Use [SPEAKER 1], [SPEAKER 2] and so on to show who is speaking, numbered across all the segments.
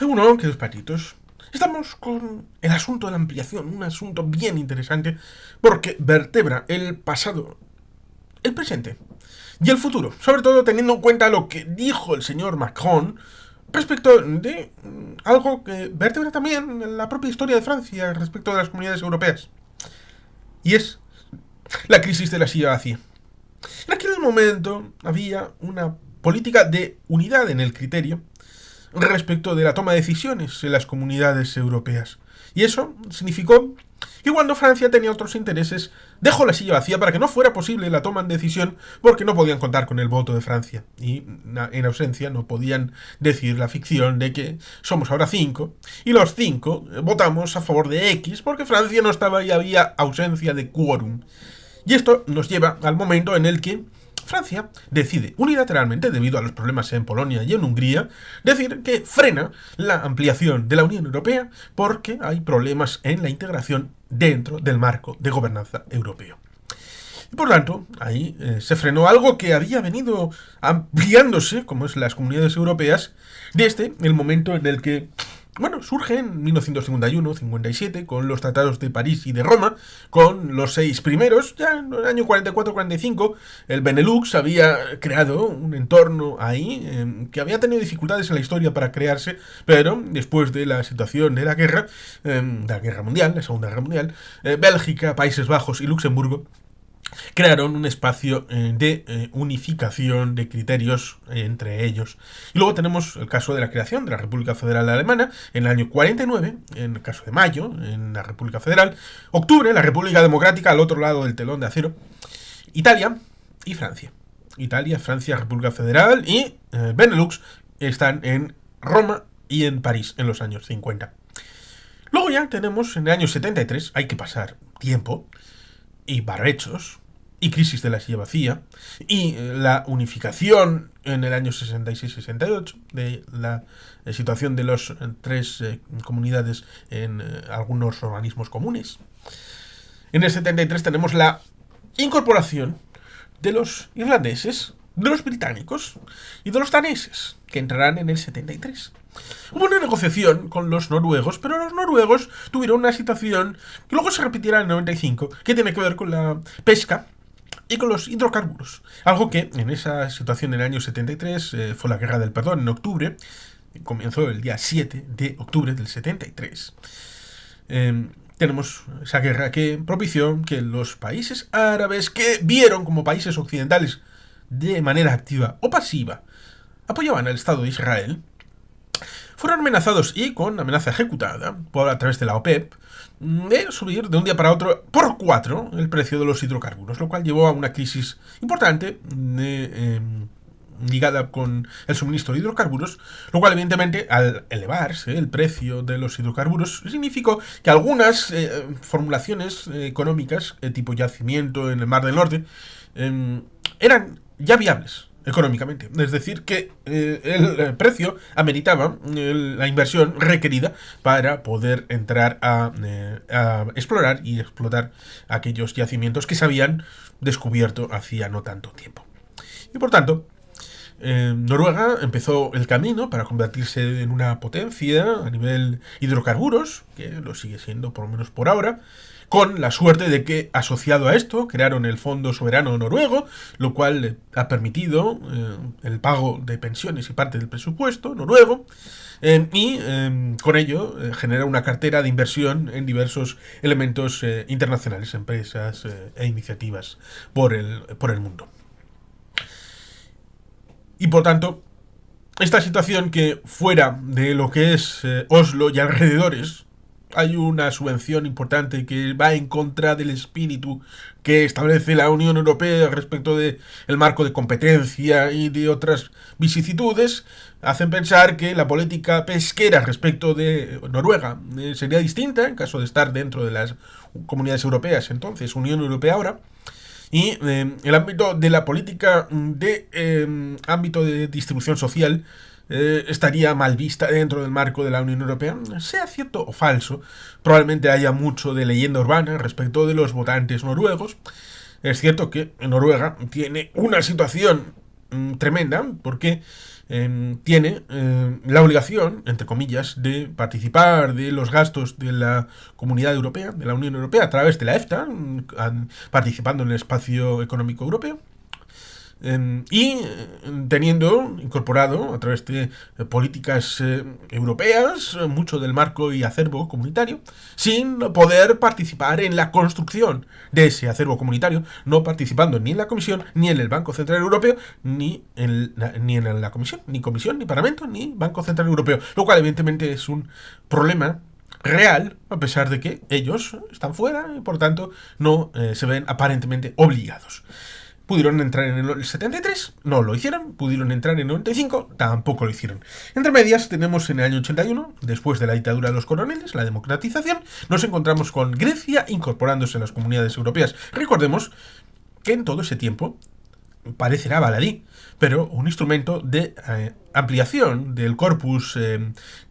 [SPEAKER 1] Uno, queridos patitos. Estamos con el asunto de la ampliación, un asunto bien interesante porque vertebra el pasado, el presente y el futuro, sobre todo teniendo en cuenta lo que dijo el señor Macron respecto de algo que vertebra también la propia historia de Francia respecto de las comunidades europeas, y es la crisis de la silla vacía. En aquel momento había una política de unidad en el criterio respecto de la toma de decisiones en las comunidades europeas. Y eso significó que cuando Francia tenía otros intereses, dejó la silla vacía para que no fuera posible la toma de decisión porque no podían contar con el voto de Francia. Y en ausencia no podían decir la ficción de que somos ahora 5 y los 5 votamos a favor de X porque Francia no estaba y había ausencia de quórum. Y esto nos lleva al momento en el que Francia decide unilateralmente, debido a los problemas en Polonia y en Hungría, decir que frena la ampliación de la Unión Europea porque hay problemas en la integración dentro del marco de gobernanza europeo. Y por tanto, ahí se frenó algo que había venido ampliándose, como es las comunidades europeas, desde el momento en el que surge en 1951-57 con los tratados de París y de Roma, con los 6 primeros. Ya en el año 44-45 el Benelux había creado un entorno ahí que había tenido dificultades en la historia para crearse, pero después de la situación de la guerra mundial, la Segunda Guerra Mundial, Bélgica, Países Bajos y Luxemburgo crearon un espacio de unificación de criterios entre ellos. Y luego tenemos el caso de la creación de la República Federal Alemana en el año 49, en el caso de Mayo, en la República Federal, octubre, la República Democrática al otro lado del telón de acero, Italia y Francia. Italia, Francia, República Federal y Benelux están en Roma y en París en los años 50. Luego ya tenemos en el año 73, hay que pasar tiempo, y barrechos, y crisis de la silla vacía, y la unificación en el año 66-68 de la situación de las tres comunidades en algunos organismos comunes. En el 73 tenemos la incorporación de los irlandeses, de los británicos y de los daneses, que entrarán en el 73. Hubo una negociación con los noruegos, pero los noruegos tuvieron una situación que luego se repetirá en el 95, que tiene que ver con la pesca y con los hidrocarburos. Algo que en esa situación en el año 73 fue la Guerra del Perdón en octubre, comenzó el día 7 de octubre del 73. Tenemos esa guerra que propició que los países árabes, que vieron como países occidentales de manera activa o pasiva apoyaban al Estado de Israel, fueron amenazados y con amenaza ejecutada a través de la OPEP de subir de un día para otro por 4 el precio de los hidrocarburos, lo cual llevó a una crisis importante ligada con el suministro de hidrocarburos, lo cual evidentemente al elevarse el precio de los hidrocarburos significó que algunas formulaciones económicas tipo yacimiento en el Mar del Norte eran ya viables económicamente. Es decir, que el precio ameritaba la inversión requerida para poder entrar a explorar y explotar aquellos yacimientos que se habían descubierto hacía no tanto tiempo. Y por tanto, Noruega empezó el camino para convertirse en una potencia a nivel hidrocarburos, que lo sigue siendo por lo menos por ahora, con la suerte de que, asociado a esto, crearon el Fondo Soberano Noruego, lo cual ha permitido el pago de pensiones y parte del presupuesto noruego, y con ello genera una cartera de inversión en diversos elementos internacionales, empresas e iniciativas por el mundo. Y por tanto, esta situación que fuera de lo que es Oslo y alrededores, hay una subvención importante que va en contra del espíritu que establece la Unión Europea respecto del marco de competencia y de otras vicisitudes, hacen pensar que la política pesquera respecto de Noruega sería distinta en caso de estar dentro de las comunidades europeas, entonces Unión Europea ahora. Y el ámbito de la política de ámbito de distribución social estaría mal vista dentro del marco de la Unión Europea, sea cierto o falso. Probablemente haya mucho de leyenda urbana respecto de los votantes noruegos. Es cierto que Noruega tiene una situación tremenda porque tiene la obligación, entre comillas, de participar de los gastos de la Comunidad Europea, de la Unión Europea, a través de la EFTA, participando en el espacio económico europeo. Y teniendo incorporado a través de políticas europeas mucho del marco y acervo comunitario, sin poder participar en la construcción de ese acervo comunitario, no participando ni en la Comisión, ni en el Banco Central Europeo, ni en la Comisión, ni Parlamento, ni Banco Central Europeo, lo cual evidentemente es un problema real, a pesar de que ellos están fuera y por tanto no se ven aparentemente obligados. Pudieron entrar en el 73, no lo hicieron. Pudieron entrar en el 95, tampoco lo hicieron. Entre medias tenemos en el año 81, después de la dictadura de los coroneles, la democratización, nos encontramos con Grecia incorporándose a las comunidades europeas. Recordemos que en todo ese tiempo, parecerá baladí, pero un instrumento de ampliación del corpus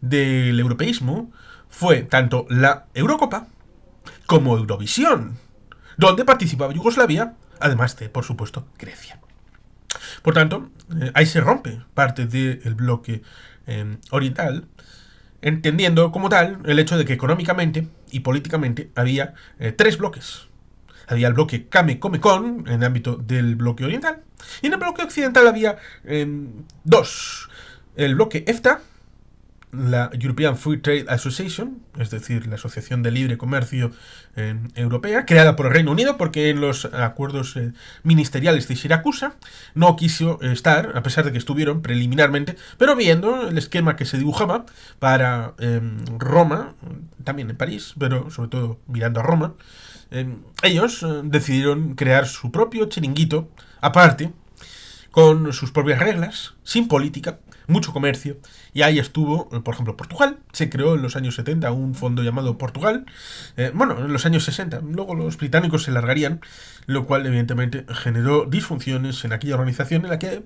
[SPEAKER 1] del europeísmo fue tanto la Eurocopa como Eurovisión, donde participaba Yugoslavia, además de, por supuesto, Grecia. Por tanto, ahí se rompe parte del bloque oriental, entendiendo como tal el hecho de que económicamente y políticamente había tres bloques. Había el bloque Kame-Comecon en el ámbito del bloque oriental, y en el bloque occidental había dos. El bloque EFTA, la European Free Trade Association, es decir, la Asociación de Libre Comercio Europea, creada por el Reino Unido porque en los acuerdos ministeriales de Siracusa no quiso estar, a pesar de que estuvieron preliminarmente, pero viendo el esquema que se dibujaba para Roma, también en París, pero sobre todo mirando a Roma, ellos decidieron crear su propio chiringuito, aparte, con sus propias reglas, sin política, mucho comercio, y ahí estuvo, por ejemplo, Portugal. Se creó en los años 70 un fondo llamado Portugal, en los años 60, luego los británicos se largarían, lo cual evidentemente generó disfunciones en aquella organización en la que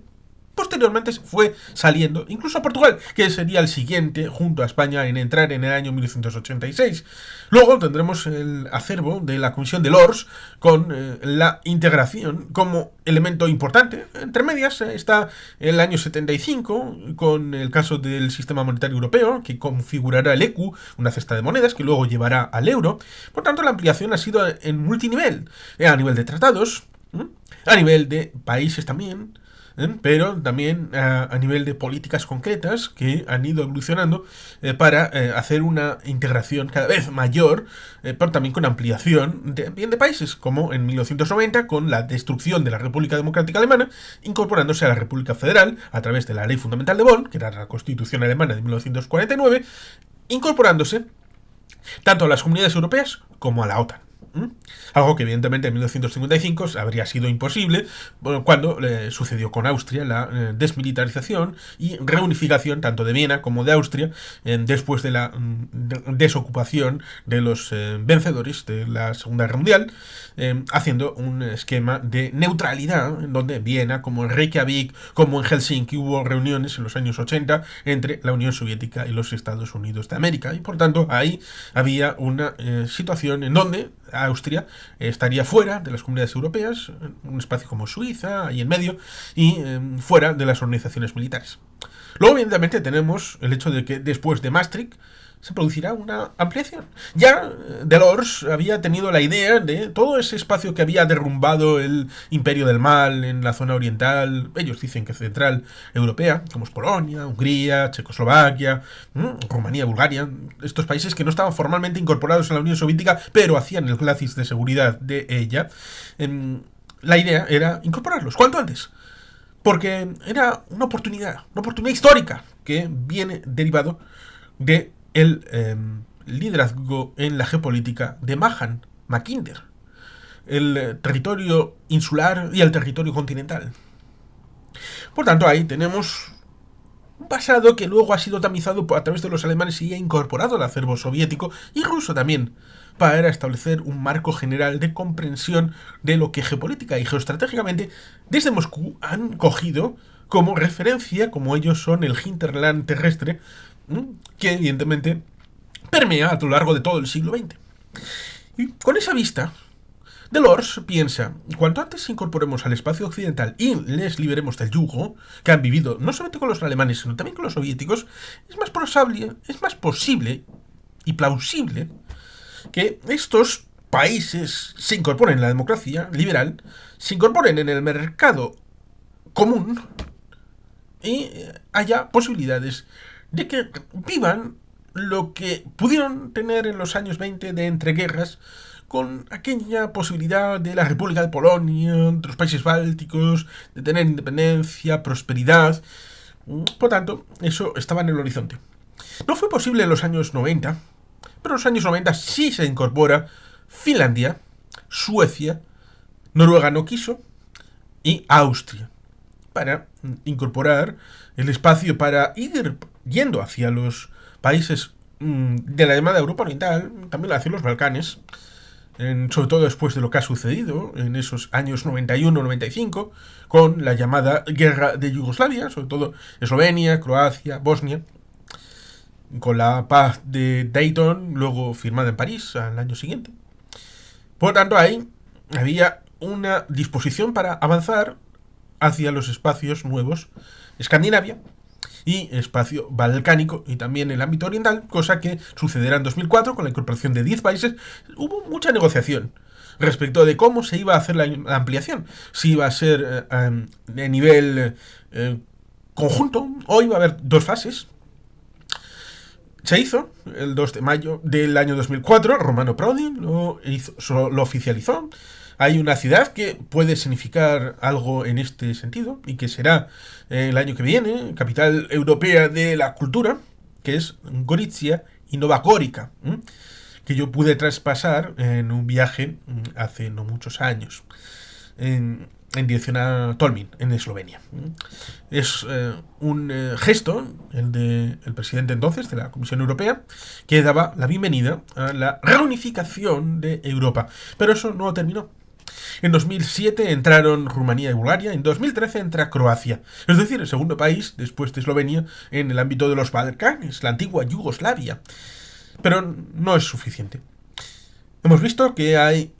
[SPEAKER 1] posteriormente fue saliendo, incluso a Portugal, que sería el siguiente, junto a España, en entrar en el año 1986. Luego tendremos el acervo de la Comisión de Lords, con la integración como elemento importante. Entre medias está el año 75, con el caso del sistema monetario europeo, que configurará el ECU, una cesta de monedas, que luego llevará al euro. Por tanto, la ampliación ha sido en multinivel, a nivel de tratados, a nivel de países también, pero también a nivel de políticas concretas que han ido evolucionando para hacer una integración cada vez mayor, pero también con ampliación de países, como en 1990 con la destrucción de la República Democrática Alemana, incorporándose a la República Federal a través de la Ley Fundamental de Bonn, que era la Constitución Alemana de 1949, incorporándose tanto a las comunidades europeas como a la OTAN. Algo que evidentemente en 1955 habría sido imposible, cuando sucedió con Austria la desmilitarización y reunificación tanto de Viena como de Austria después de la desocupación de los vencedores de la Segunda Guerra Mundial, haciendo un esquema de neutralidad en donde Viena, como en Reykjavik, como en Helsinki, hubo reuniones en los años 80 entre la Unión Soviética y los Estados Unidos de América, y por tanto ahí había una situación en donde Austria estaría fuera de las comunidades europeas, un espacio como Suiza, ahí en medio, y fuera de las organizaciones militares. Luego, evidentemente, tenemos el hecho de que después de Maastricht se producirá una ampliación. Ya Delors había tenido la idea de todo ese espacio que había derrumbado el Imperio del Mal en la zona oriental, ellos dicen que central europea, como es Polonia, Hungría, Checoslovaquia, Rumanía, Bulgaria, estos países que no estaban formalmente incorporados a la Unión Soviética, pero hacían el glacis de seguridad de ella. La idea era incorporarlos cuanto antes, porque era una oportunidad histórica que viene derivado de el liderazgo en la geopolítica de Mahan Mackinder, el territorio insular y el territorio continental. Por tanto, ahí tenemos un pasado que luego ha sido tamizado a través de los alemanes y ha incorporado al acervo soviético y ruso también, para establecer un marco general de comprensión de lo que geopolítica y geoestratégicamente desde Moscú han cogido como referencia, como ellos son el hinterland terrestre, que evidentemente permea a lo largo de todo el siglo XX. Y con esa vista, Delors piensa, cuanto antes incorporemos al espacio occidental y les liberemos del yugo que han vivido no solamente con los alemanes, sino también con los soviéticos, es más posible y plausible que estos países se incorporen en la democracia liberal, se incorporen en el mercado común y haya posibilidades de que vivan lo que pudieron tener en los años 20 de entreguerras, con aquella posibilidad de la República de Polonia, de los países bálticos, de tener independencia, prosperidad. Por tanto, eso estaba en el horizonte. No fue posible en los años 90, pero en los años 90 sí se incorpora Finlandia, Suecia, Noruega no quiso, y Austria, para incorporar el espacio para ir yendo hacia los países de la llamada Europa Oriental, también hacia los Balcanes, sobre todo después de lo que ha sucedido en esos años 91-95, con la llamada Guerra de Yugoslavia, sobre todo Eslovenia, Croacia, Bosnia, con la paz de Dayton, luego firmada en París al año siguiente. Por tanto, ahí había una disposición para avanzar hacia los espacios nuevos, Escandinavia y espacio balcánico y también el ámbito oriental, cosa que sucederá en 2004 con la incorporación de 10 países. Hubo mucha negociación respecto de cómo se iba a hacer la ampliación, si iba a ser de nivel conjunto o iba a haber dos fases. Se hizo el 2 de mayo del año 2004, Romano Prodi lo oficializó. Hay una ciudad que puede significar algo en este sentido y que será el año que viene capital europea de la cultura, que es Gorizia y Nova Gorica, que yo pude traspasar en un viaje hace no muchos años en dirección a Tolmin, en Eslovenia. Es un gesto, el del presidente entonces de la Comisión Europea, que daba la bienvenida a la reunificación de Europa. Pero eso no terminó. En 2007 entraron Rumanía y Bulgaria, en 2013 entra Croacia, es decir, el segundo país, después de Eslovenia, en el ámbito de los Balcanes, la antigua Yugoslavia. Pero no es suficiente. Hemos visto que hay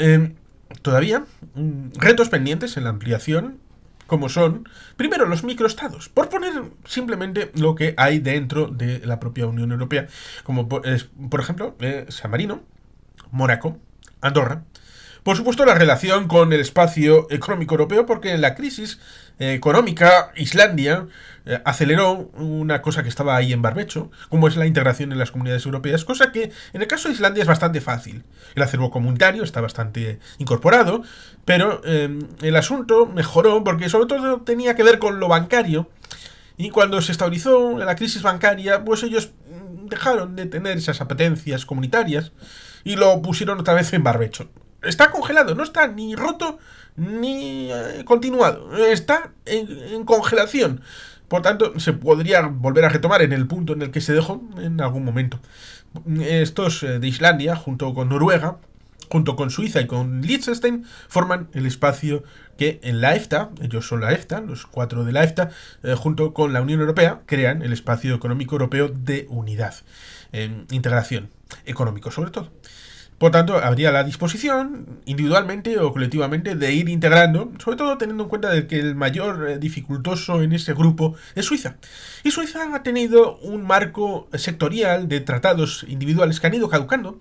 [SPEAKER 1] todavía retos pendientes en la ampliación, como son, primero, los microestados, por poner simplemente lo que hay dentro de la propia Unión Europea, como por ejemplo San Marino, Mónaco, Andorra. Por supuesto, la relación con el espacio económico europeo, porque en la crisis económica Islandia aceleró una cosa que estaba ahí en barbecho, como es la integración en las comunidades europeas, cosa que en el caso de Islandia es bastante fácil. El acervo comunitario está bastante incorporado, pero el asunto mejoró porque sobre todo tenía que ver con lo bancario, y cuando se estabilizó la crisis bancaria, pues ellos dejaron de tener esas apetencias comunitarias y lo pusieron otra vez en barbecho. Está congelado, no está ni roto ni continuado, está en congelación. Por tanto, se podría volver a retomar en el punto en el que se dejó en algún momento. Estos de Islandia, junto con Noruega, junto con Suiza y con Liechtenstein, forman el espacio que en la EFTA, ellos son la EFTA, los 4 de la EFTA, junto con la Unión Europea, crean el espacio económico europeo de unidad, integración, económico sobre todo. Por tanto, habría la disposición, individualmente o colectivamente, de ir integrando, sobre todo teniendo en cuenta de que el mayor dificultoso en ese grupo es Suiza. Y Suiza ha tenido un marco sectorial de tratados individuales que han ido caducando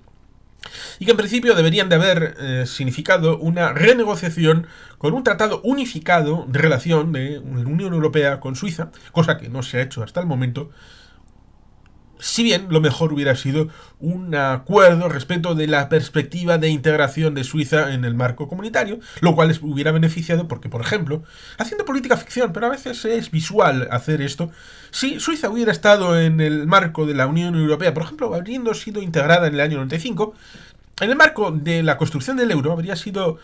[SPEAKER 1] y que en principio deberían de haber significado una renegociación con un tratado unificado de relación de la Unión Europea con Suiza, cosa que no se ha hecho hasta el momento. Si bien lo mejor hubiera sido un acuerdo respecto de la perspectiva de integración de Suiza en el marco comunitario, lo cual les hubiera beneficiado porque, por ejemplo, haciendo política ficción, pero a veces es visual hacer esto, si Suiza hubiera estado en el marco de la Unión Europea, por ejemplo, habiendo sido integrada en el año 95, en el marco de la construcción del euro habría sido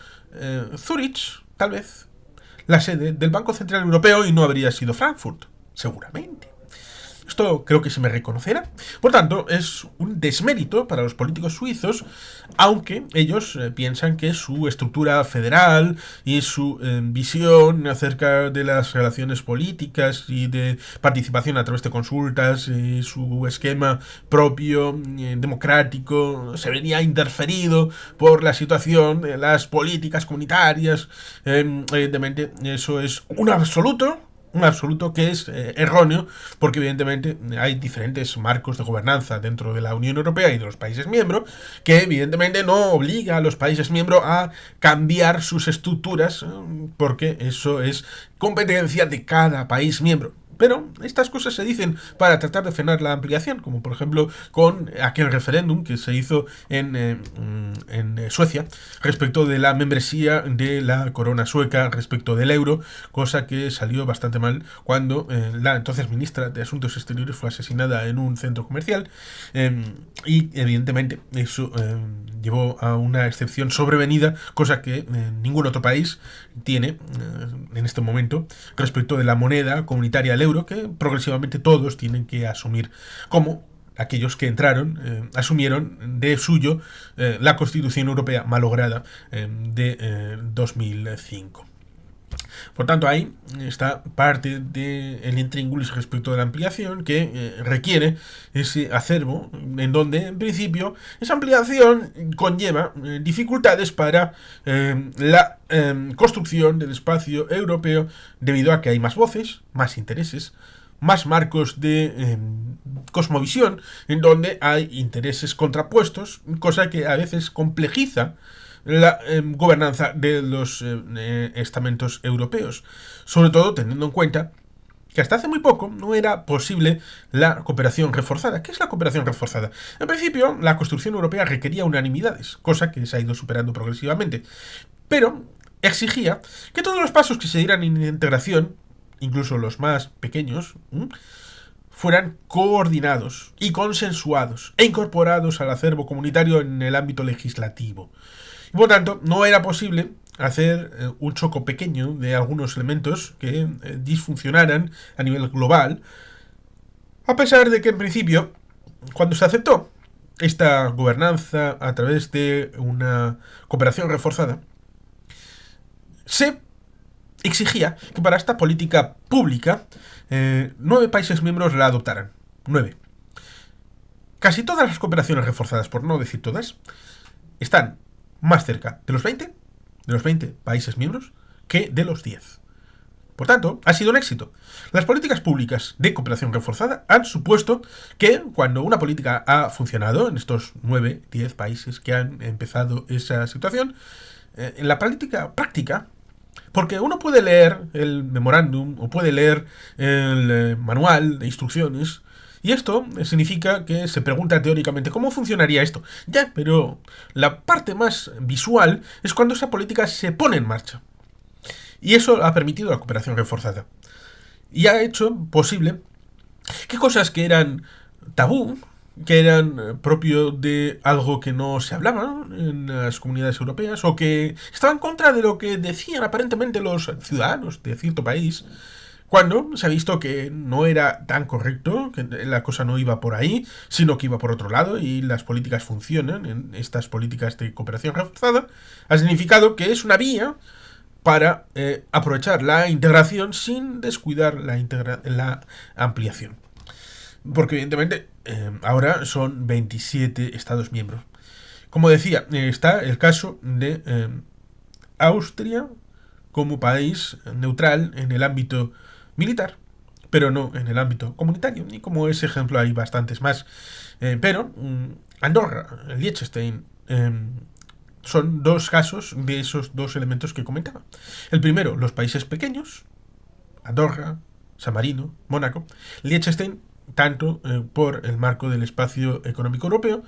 [SPEAKER 1] Zurich, tal vez, la sede del Banco Central Europeo y no habría sido Frankfurt, seguramente. Esto creo que se me reconocerá. Por tanto, es un desmérito para los políticos suizos, aunque ellos piensan que su estructura federal y su visión acerca de las relaciones políticas y de participación a través de consultas y su esquema propio democrático se vería interferido por la situación de las políticas comunitarias. Evidentemente, eso es un absoluto que es erróneo, porque evidentemente hay diferentes marcos de gobernanza dentro de la Unión Europea y de los países miembros, que evidentemente no obliga a los países miembros a cambiar sus estructuras, porque eso es competencia de cada país miembro. Pero estas cosas se dicen para tratar de frenar la ampliación, como por ejemplo con aquel referéndum que se hizo en Suecia respecto de la membresía de la corona sueca respecto del euro, cosa que salió bastante mal cuando la entonces ministra de Asuntos Exteriores fue asesinada en un centro comercial, y evidentemente eso llevó a una excepción sobrevenida, cosa que ningún otro país tiene en este momento respecto de la moneda comunitaria, el euro, que progresivamente todos tienen que asumir, como aquellos que entraron asumieron de suyo la Constitución Europea malograda de 2005. Por tanto, ahí está parte del intríngulis respecto de la ampliación, que requiere ese acervo, en donde, en principio, esa ampliación conlleva dificultades para la construcción del espacio europeo, debido a que hay más voces, más intereses, más marcos de cosmovisión, en donde hay intereses contrapuestos, cosa que a veces complejiza la gobernanza de los estamentos europeos, sobre todo teniendo en cuenta que hasta hace muy poco no era posible la cooperación reforzada. ¿Qué es la cooperación reforzada? En principio, la construcción europea requería unanimidades, cosa que se ha ido superando progresivamente, pero exigía que todos los pasos que se dieran en integración, incluso los más pequeños, fueran coordinados y consensuados e incorporados al acervo comunitario en el ámbito legislativo. Por tanto, no era posible hacer un choco pequeño de algunos elementos que disfuncionaran a nivel global, a pesar de que en principio, cuando se aceptó esta gobernanza a través de una cooperación reforzada, se exigía que para esta política pública 9 países miembros la adoptaran. 9. Casi todas las cooperaciones reforzadas, por no decir todas, están más cerca de los 20 países miembros que de los 10. Por tanto, ha sido un éxito. Las políticas públicas de cooperación reforzada han supuesto que cuando una política ha funcionado en estos 9-10 países que han empezado esa situación, en la práctica, porque uno puede leer el memorándum o puede leer el manual de instrucciones, y esto significa que se pregunta teóricamente ¿cómo funcionaría esto? Ya, pero la parte más visual es cuando esa política se pone en marcha. Y eso ha permitido la cooperación reforzada. Y ha hecho posible que cosas que eran tabú, que eran propio de algo que no se hablaba en las comunidades europeas, o que estaban en contra de lo que decían aparentemente los ciudadanos de cierto país, cuando se ha visto que no era tan correcto, que la cosa no iba por ahí, sino que iba por otro lado, y las políticas funcionan en estas políticas de cooperación reforzada, ha significado que es una vía para aprovechar la integración sin descuidar la ampliación. Porque evidentemente ahora son 27 Estados miembros. Como decía, está el caso de Austria como país neutral en el ámbito militar, pero no en el ámbito comunitario. Y como ese ejemplo hay bastantes más. Pero Andorra, Liechtenstein, son dos casos de esos dos elementos que comentaba. El primero, los países pequeños, Andorra, San Marino, Mónaco. Liechtenstein, tanto por el marco del espacio económico europeo,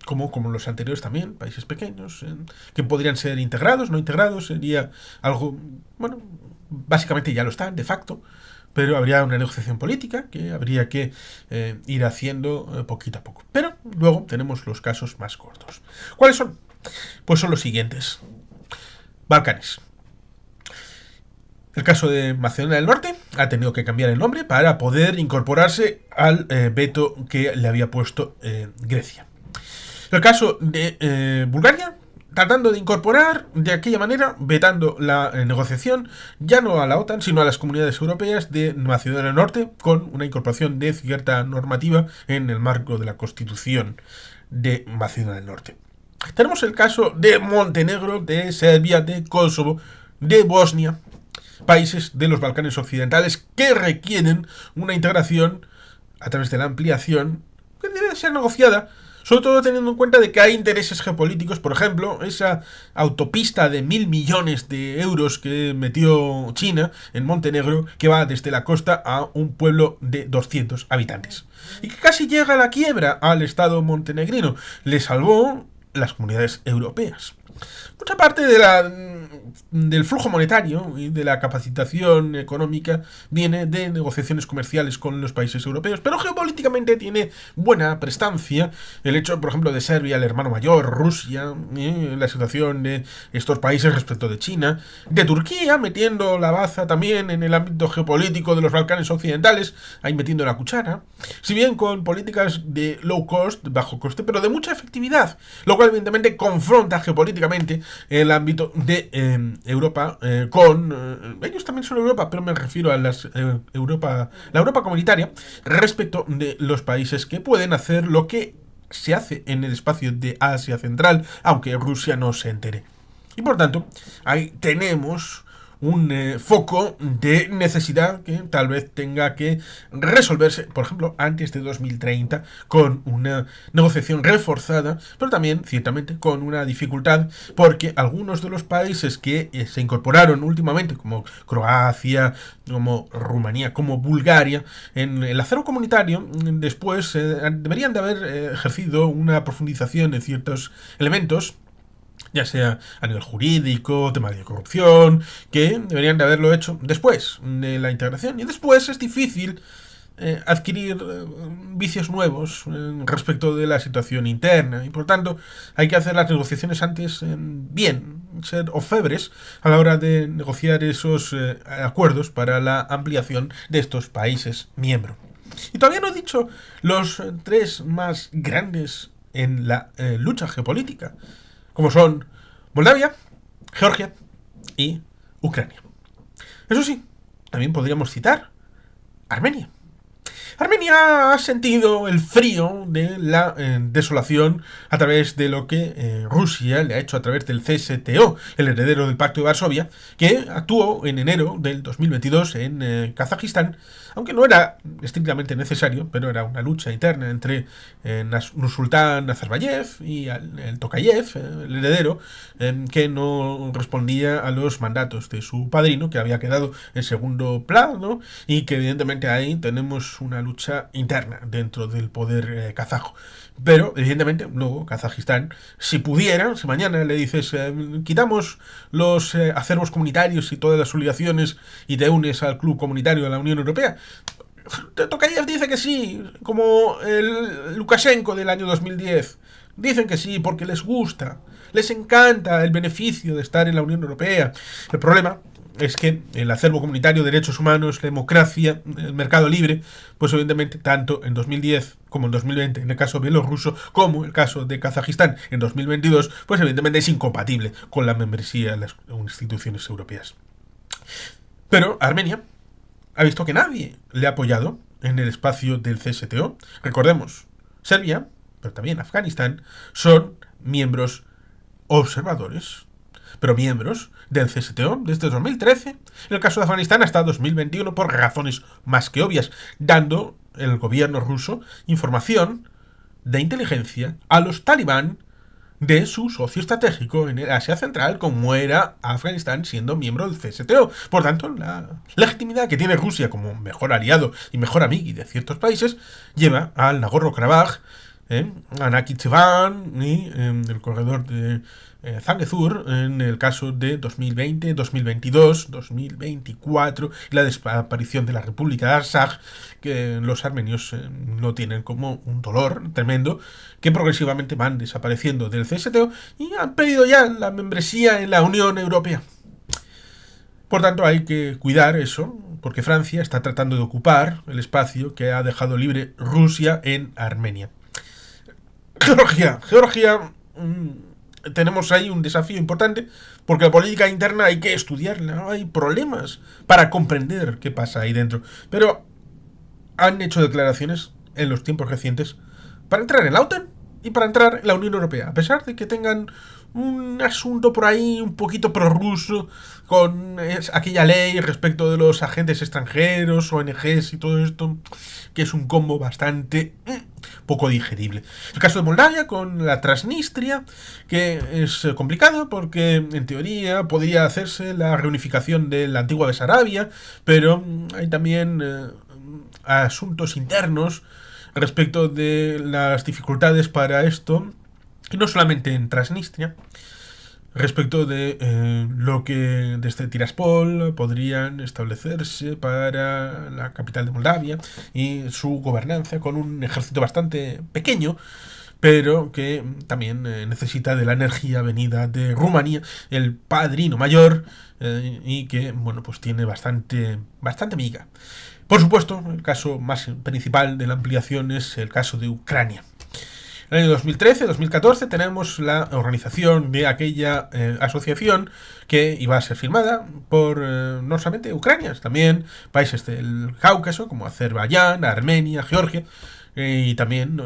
[SPEAKER 1] como los anteriores también, países pequeños, que podrían ser integrados, no integrados, sería algo, bueno, básicamente ya lo están, de facto, pero habría una negociación política que habría que ir haciendo poquito a poco. Pero luego tenemos los casos más cortos. ¿Cuáles son? Pues son los siguientes. Balcanes. El caso de Macedonia del Norte ha tenido que cambiar el nombre para poder incorporarse al veto que le había puesto Grecia. El caso de Bulgaria, tratando de incorporar de aquella manera, vetando la negociación, ya no a la OTAN, sino a las comunidades europeas de Macedonia del Norte, con una incorporación de cierta normativa en el marco de la Constitución de Macedonia del Norte. Tenemos el caso de Montenegro, de Serbia, de Kosovo, de Bosnia, países de los Balcanes occidentales que requieren una integración a través de la ampliación que debe ser negociada, sobre todo teniendo en cuenta de que hay intereses geopolíticos. Por ejemplo, esa autopista de 1.000 millones de euros que metió China en Montenegro, que va desde la costa a un pueblo de 200 habitantes y que casi llega a la quiebra al Estado montenegrino. Le salvó las comunidades europeas. Mucha parte del flujo monetario y de la capacitación económica viene de negociaciones comerciales con los países europeos, pero geopolíticamente tiene buena prestancia el hecho, por ejemplo, de Serbia, el hermano mayor, Rusia, la situación de estos países respecto de China, de Turquía, metiendo la baza también en el ámbito geopolítico de los Balcanes occidentales, ahí metiendo la cuchara, si bien con políticas de low cost, bajo coste, pero de mucha efectividad, lo cual evidentemente confronta geopolíticamente el ámbito de Europa con... ellos también son Europa, pero me refiero a la Europa comunitaria respecto de los países que pueden hacer lo que se hace en el espacio de Asia Central, aunque Rusia no se entere. Y por tanto, ahí tenemos un foco de necesidad que tal vez tenga que resolverse, por ejemplo, antes de 2030, con una negociación reforzada, pero también, ciertamente, con una dificultad, porque algunos de los países que se incorporaron últimamente, como Croacia, como Rumanía, como Bulgaria, en el acero comunitario, después deberían de haber ejercido una profundización en ciertos elementos, ya sea a nivel jurídico, temas de corrupción, que deberían de haberlo hecho después de la integración. Y después es difícil adquirir vicios nuevos respecto de la situación interna. Y por tanto hay que hacer las negociaciones antes bien, ser orfebres a la hora de negociar esos acuerdos para la ampliación de estos países miembros. Y todavía no he dicho los tres más grandes en la lucha geopolítica, como son Moldavia, Georgia y Ucrania. Eso sí, también podríamos citar Armenia. Armenia ha sentido el frío de la desolación a través de lo que Rusia le ha hecho a través del CSTO, el heredero del Pacto de Varsovia, que actuó en enero del 2022 en Kazajistán, aunque no era estrictamente necesario, pero era una lucha interna entre Nursultán Nazarbayev y el Tokayev, el heredero, que no respondía a los mandatos de su padrino, que había quedado en segundo plano, y que evidentemente ahí tenemos una lucha interna dentro del poder kazajo. Pero, evidentemente, luego Kazajistán, si pudiera, si mañana le dices quitamos los acervos comunitarios y todas las obligaciones y te unes al club comunitario de la Unión Europea, Tokayev dice que sí, como el Lukashenko del año 2010. Dicen que sí porque les gusta, les encanta el beneficio de estar en la Unión Europea. El problema es que el acervo comunitario, derechos humanos, democracia, el mercado libre, pues evidentemente tanto en 2010 como en 2020, en el caso bielorruso, como el caso de Kazajistán en 2022, pues evidentemente es incompatible con la membresía en las instituciones europeas. Pero Armenia ha visto que nadie le ha apoyado en el espacio del CSTO. Recordemos, Serbia, pero también Afganistán, son miembros observadores, pero miembros del CSTO desde 2013, en el caso de Afganistán hasta 2021, por razones más que obvias, dando el gobierno ruso información de inteligencia a los talibán de su socio estratégico en el Asia Central, como era Afganistán siendo miembro del CSTO. Por tanto, la legitimidad que tiene Rusia como mejor aliado y mejor amigo de ciertos países lleva al Nagorno-Karabaj, a Nakhchivan y el corredor de Zangezur en el caso de 2020, 2022, 2024 y la desaparición de la República de Artsaj, que los armenios no tienen como un dolor tremendo, que progresivamente van desapareciendo del CSTO y han pedido ya la membresía en la Unión Europea. Por tanto, hay que cuidar eso, porque Francia está tratando de ocupar el espacio que ha dejado libre Rusia en Armenia. Georgia, tenemos ahí un desafío importante, porque la política interna hay que estudiarla, hay problemas para comprender qué pasa ahí dentro. Pero han hecho declaraciones en los tiempos recientes para entrar en la OTAN y para entrar en la Unión Europea, a pesar de que tengan un asunto por ahí un poquito prorruso con aquella ley respecto de los agentes extranjeros, ONGs y todo esto, que es un combo bastante poco digerible. El caso de Moldavia con la Transnistria, que es complicado porque en teoría podría hacerse la reunificación de la antigua Besarabia, pero hay también asuntos internos respecto de las dificultades para esto, y no solamente en Transnistria, respecto de lo que desde Tiraspol podrían establecerse para la capital de Moldavia y su gobernanza con un ejército bastante pequeño, pero que también necesita de la energía venida de Rumanía, el padrino mayor, y que, bueno, pues tiene bastante miga. Por supuesto, el caso más principal de la ampliación es el caso de Ucrania. En el año 2013-2014 tenemos la organización de aquella asociación que iba a ser firmada por no solamente Ucrania, también países del Cáucaso como Azerbaiyán, Armenia, Georgia y también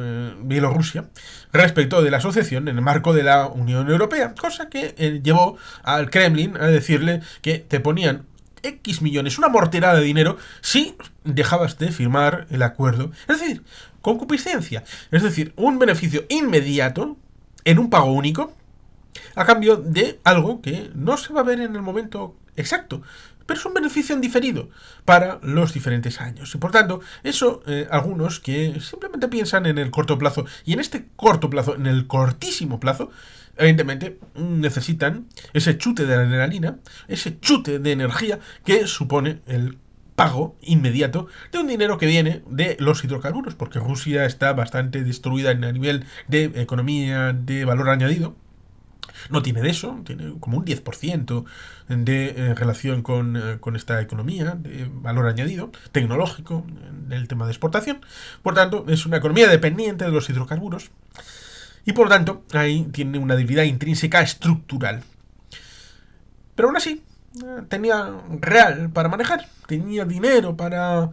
[SPEAKER 1] Bielorrusia, respecto de la asociación en el marco de la Unión Europea, cosa que llevó al Kremlin a decirle que te ponían X millones, una morterada de dinero, si dejabas de firmar el acuerdo. Es decir, concupiscencia. Es decir, un beneficio inmediato en un pago único a cambio de algo que no se va a ver en el momento exacto, pero es un beneficio en diferido para los diferentes años. Y por tanto, eso algunos que simplemente piensan en el corto plazo, y en este corto plazo, en el cortísimo plazo, evidentemente necesitan ese chute de adrenalina, ese chute de energía que supone el pago inmediato de un dinero que viene de los hidrocarburos, porque Rusia está bastante destruida a nivel de economía de valor añadido. No tiene de eso, tiene como un 10% de relación con esta economía de valor añadido, tecnológico, en el tema de exportación. Por tanto, es una economía dependiente de los hidrocarburos y por tanto ahí tiene una debilidad intrínseca estructural. Pero aún así, tenía real para manejar, tenía dinero para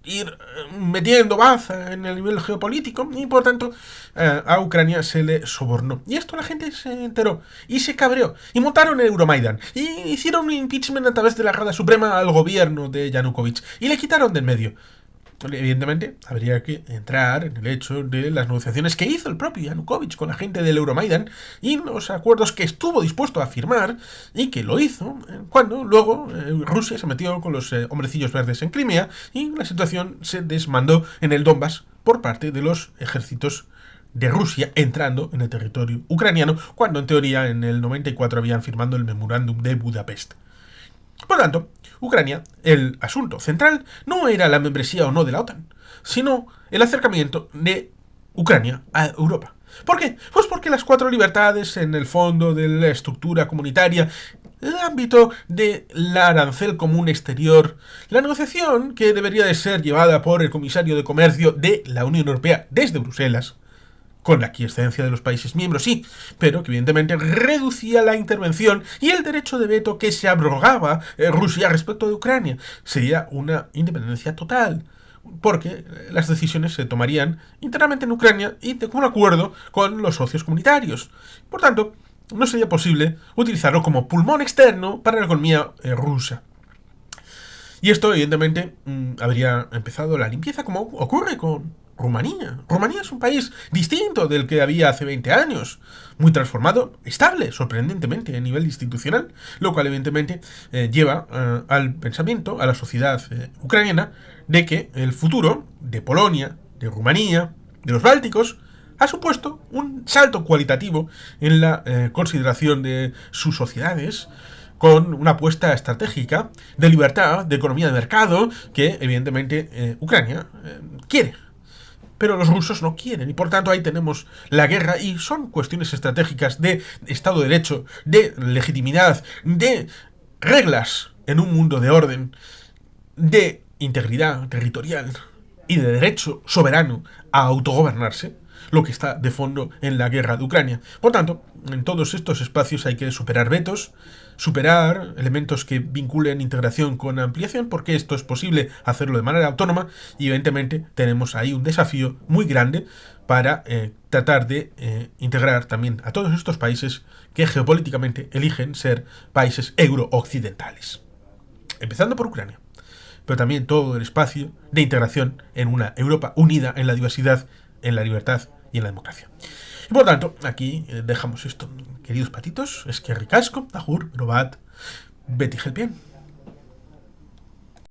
[SPEAKER 1] ir metiendo baza en el nivel geopolítico y por tanto a Ucrania se le sobornó. Y esto la gente se enteró y se cabreó y montaron el Euromaidan y hicieron un impeachment a través de la Rada Suprema al gobierno de Yanukovych y le quitaron del medio. Evidentemente, habría que entrar en el hecho de las negociaciones que hizo el propio Yanukovych con la gente del Euromaidan y los acuerdos que estuvo dispuesto a firmar y que lo hizo cuando luego Rusia se metió con los hombrecillos verdes en Crimea y la situación se desmandó en el Donbass por parte de los ejércitos de Rusia entrando en el territorio ucraniano cuando en teoría en el 94 habían firmado el memorándum de Budapest. Por tanto, Ucrania, el asunto central no era la membresía o no de la OTAN, sino el acercamiento de Ucrania a Europa. ¿Por qué? Pues porque las 4 libertades en el fondo de la estructura comunitaria, el ámbito de la arancel común exterior, la negociación que debería de ser llevada por el comisario de comercio de la Unión Europea desde Bruselas, con la aquiescencia de los países miembros, sí, pero que evidentemente reducía la intervención y el derecho de veto que se abrogaba Rusia respecto de Ucrania. Sería una independencia total, porque las decisiones se tomarían internamente en Ucrania y de común acuerdo con los socios comunitarios. Por tanto, no sería posible utilizarlo como pulmón externo para la economía rusa. Y esto, evidentemente, habría empezado la limpieza, como ocurre con Rumanía. Rumanía es un país distinto del que había hace 20 años, muy transformado, estable, sorprendentemente, a nivel institucional, lo cual evidentemente lleva al pensamiento, a la sociedad ucraniana, de que el futuro de Polonia, de Rumanía, de los Bálticos, ha supuesto un salto cualitativo en la consideración de sus sociedades, con una apuesta estratégica de libertad, de economía de mercado, que evidentemente Ucrania quiere. Pero los rusos no quieren y por tanto ahí tenemos la guerra y son cuestiones estratégicas de Estado de Derecho, de legitimidad, de reglas en un mundo de orden, de integridad territorial y de derecho soberano a autogobernarse, lo que está de fondo en la guerra de Ucrania. Por tanto, en todos estos espacios hay que superar vetos, superar elementos que vinculen integración con ampliación, porque esto es posible hacerlo de manera autónoma y evidentemente tenemos ahí un desafío muy grande para tratar de integrar también a todos estos países que geopolíticamente eligen ser países eurooccidentales. Empezando por Ucrania, pero también todo el espacio de integración en una Europa unida en la diversidad, en la libertad y en la democracia. Y por tanto, aquí dejamos esto, queridos patitos, es que ricasco, ajur, robat, Betty Helpien.